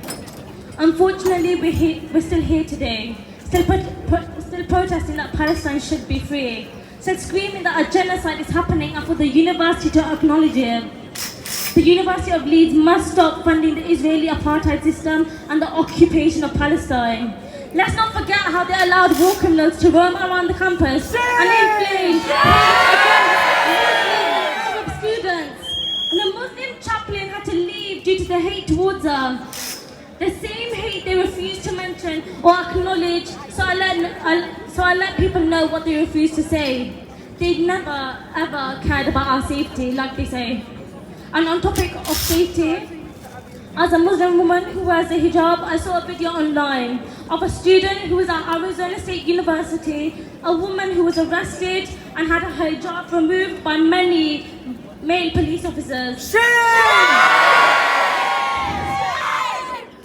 Unfortunately, we're still here today, still protesting that Palestine should be free, still screaming that a genocide is happening and for the university to acknowledge it. The University of Leeds must stop funding the Israeli apartheid system and the occupation of Palestine. Let's not forget how they allowed war criminals to roam around the campus and inflame students. And the Muslim chaplain had to leave due to the hate towards her. The same hate they refused to mention or acknowledge, so I let people know what they refused to say. They never ever cared about our safety, like they say. And on topic of safety, as a Muslim woman who wears a hijab, I saw a video online of a student who was at Arizona State University, a woman who was arrested and had her hijab removed by many male police officers.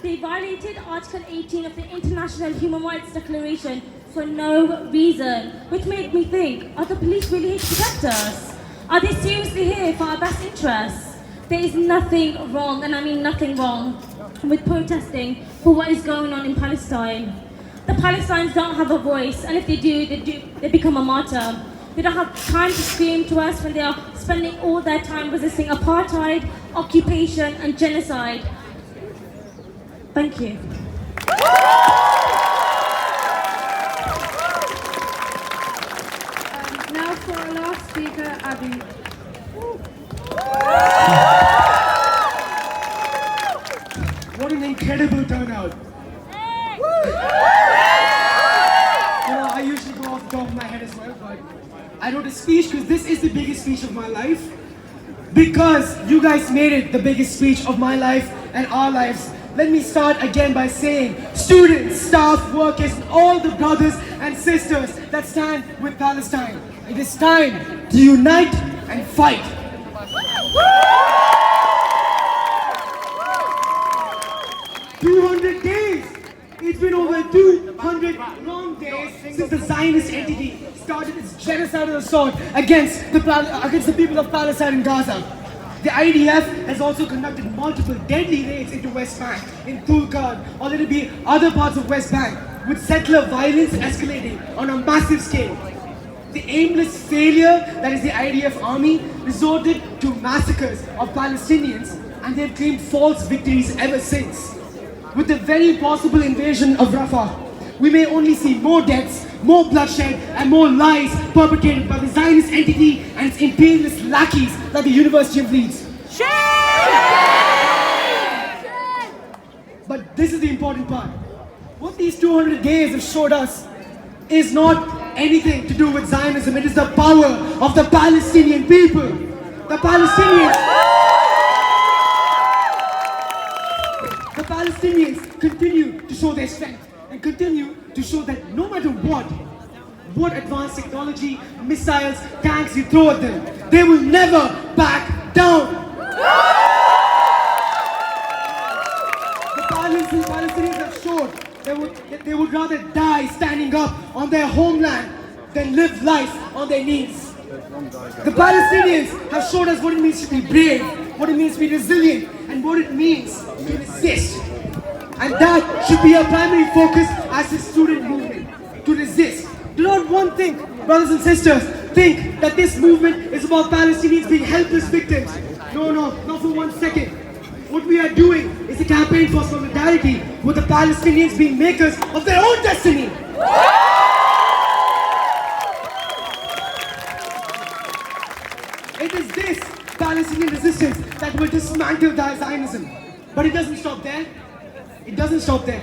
They violated Article 18 of the International Human Rights Declaration for no reason, which made me think, are the police really here to protect us? Are they seriously here for our best interests? There is nothing wrong, and I mean nothing wrong, with protesting for what is going on in Palestine. The Palestinians don't have a voice, and if they do, they become a martyr. They don't have time to scream to us when they are spending all their time resisting apartheid, occupation, and genocide. Thank you. Now for our last speaker, Abby. What an incredible turnout. I usually go off the top of my head as well, but I wrote a speech because this is the biggest speech of my life. Because you guys made it the biggest speech of my life and our lives. Let me start again by saying, students, staff, workers, and all the brothers and sisters that stand with Palestine, it is time to unite and fight. 200 days! It's been over 200 long days since the Zionist entity started its genocidal assault against the people of Palestine and Gaza. The IDF has also conducted multiple deadly raids into West Bank, in Tulkarm, or there will be other parts of West Bank, with settler violence escalating on a massive scale. The aimless failure that is the IDF army resorted to massacres of Palestinians, and they've claimed false victories ever since. With the very possible invasion of Rafah, we may only see more deaths, more bloodshed, and more lies perpetrated by the Zionist entity and its imperialist lackeys like the University of Leeds. But this is the important part. What these 200 days have showed us is not anything to do with Zionism. It is the power of the Palestinian people. The Palestinians continue to show their strength and continue to show that no matter what advanced technology, missiles, tanks you throw at them, they will never back down. The Palestinians have showed that they would rather die standing up on their homeland than live life on their knees. The Palestinians have showed us what it means to be brave, what it means to be resilient, and what it means to resist. And that should be our primary focus as a student movement, to resist. Do not one think, brothers and sisters, think that this movement is about Palestinians being helpless victims. No, not for 1 second. What we are doing is a campaign for solidarity with the Palestinians being makers of their own destiny. It is this Palestinian resistance that will dismantle Zionism. But it doesn't stop there. It doesn't stop there.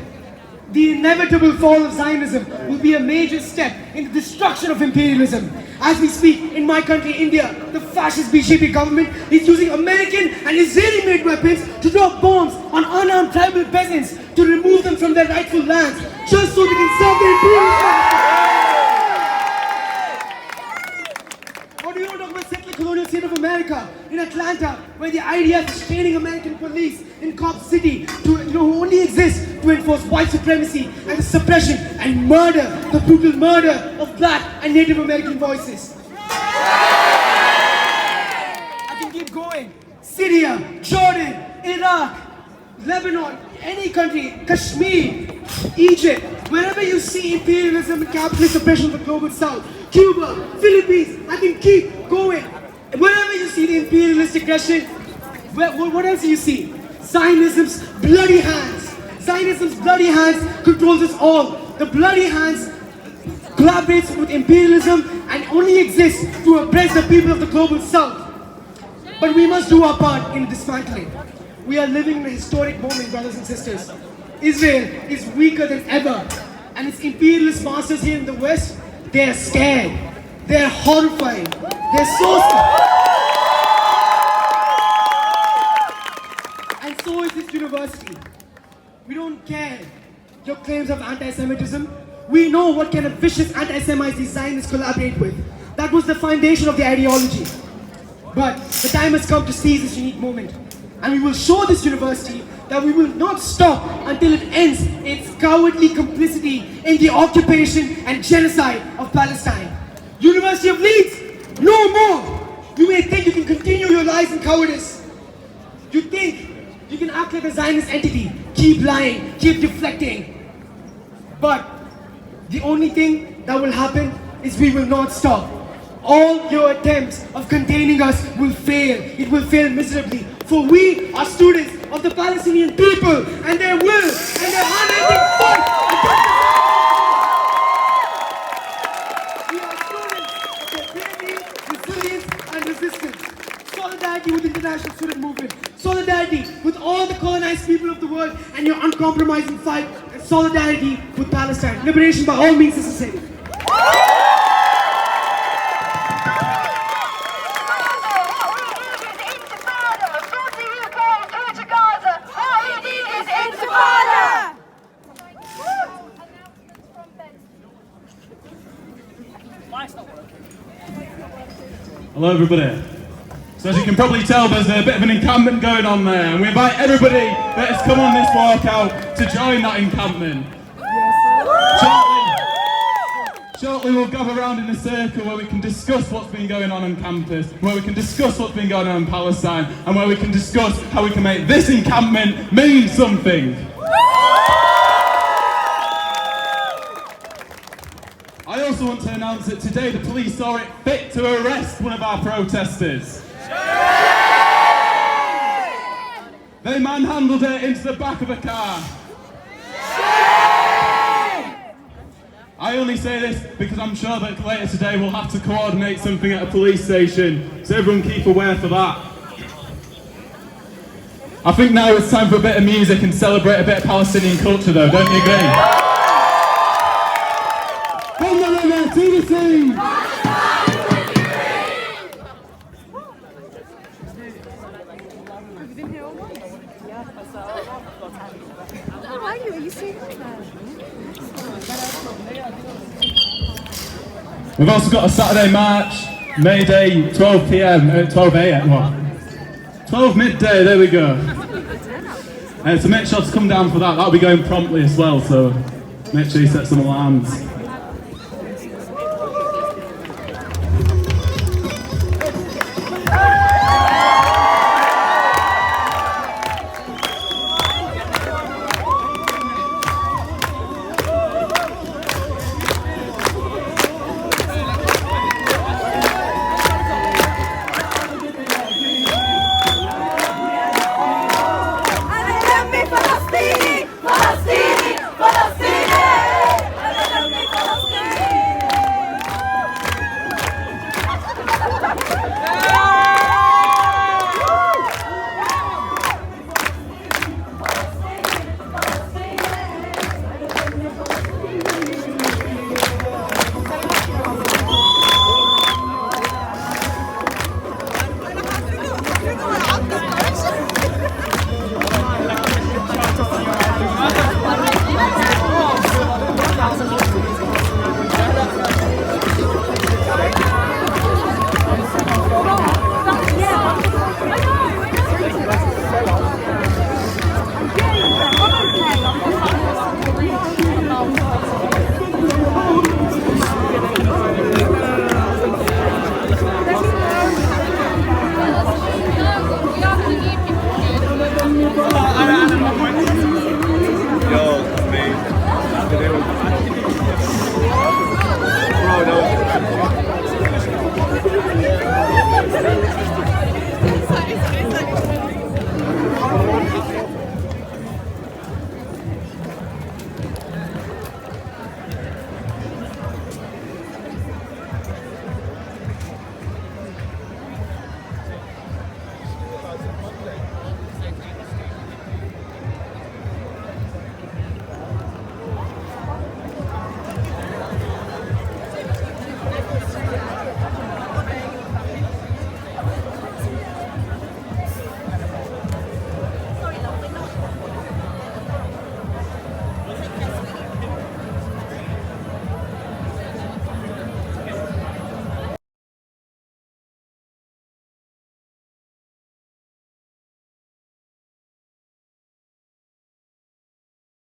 The inevitable fall of Zionism will be a major step in the destruction of imperialism. As we speak, in my country, India, the fascist BJP government is using American and Israeli-made weapons to drop bombs on unarmed tribal peasants to remove them from their rightful lands, just so they can serve their imperialism. What do you know about settler colonial state of America in Atlanta, where the IDF is training American police in Cop City to, who only exist to enforce white supremacy and the suppression and murder, the brutal murder of black and Native American voices. I can keep going. Syria, Jordan, Iraq, Lebanon, any country, Kashmir, Egypt, wherever you see imperialism and capitalist oppression of the global south, Cuba, Philippines, I can keep going. Wherever you see the imperialist aggression, what else do you see? Zionism's bloody hands. Zionism's bloody hands controls us all. The bloody hands collaborates with imperialism and only exists to oppress the people of the global south. But we must do our part in dismantling. We are living in a historic moment, brothers and sisters. Israel is weaker than ever, and its imperialist masters here in the West, they are scared. They are horrified. They're so scared. And so is this university. We don't care your claims of anti-Semitism. We know what kind of vicious anti-Semites these Zionists collaborate with. That was the foundation of the ideology. But the time has come to seize this unique moment. And we will show this university that we will not stop until it ends its cowardly complicity in the occupation and genocide of Palestine. University of Leeds, no more! You may think you can continue your lies and cowardice. You think you can act like a Zionist entity, keep lying, keep deflecting. But the only thing that will happen is we will not stop. All your attempts of containing us will fail. It will fail miserably. For we are students of the Palestinian people and their will and their unending fight against the We are students of their bravery, resilience and resistance. Solidarity with the international student movement. Solidarity with all the colonized people of the world and your uncompromising fight. And solidarity with Palestine. Liberation by all means necessary. Hello everybody. So as you can probably tell, there's a bit of an encampment going on there, and we invite everybody that has come on this walkout to join that encampment. Shortly we'll gather around in a circle where we can discuss what's been going on campus, where we can discuss what's been going on in Palestine, and where we can discuss how we can make this encampment mean something. I also want to announce that today the police saw it fit to arrest one of our protesters. They manhandled her into the back of a car. I only say this because I'm sure that later today we'll have to coordinate something at a police station, so everyone keep aware for that. I think now it's time for a bit of music and celebrate a bit of Palestinian culture though, don't you agree? To the scene! Why are you saying that? We've also got a Saturday march, May Day, 12 PM, 12 AM, what? 12 midday, there we go. So make sure to come down for that, that'll be going promptly as well, so make sure you set some alarms.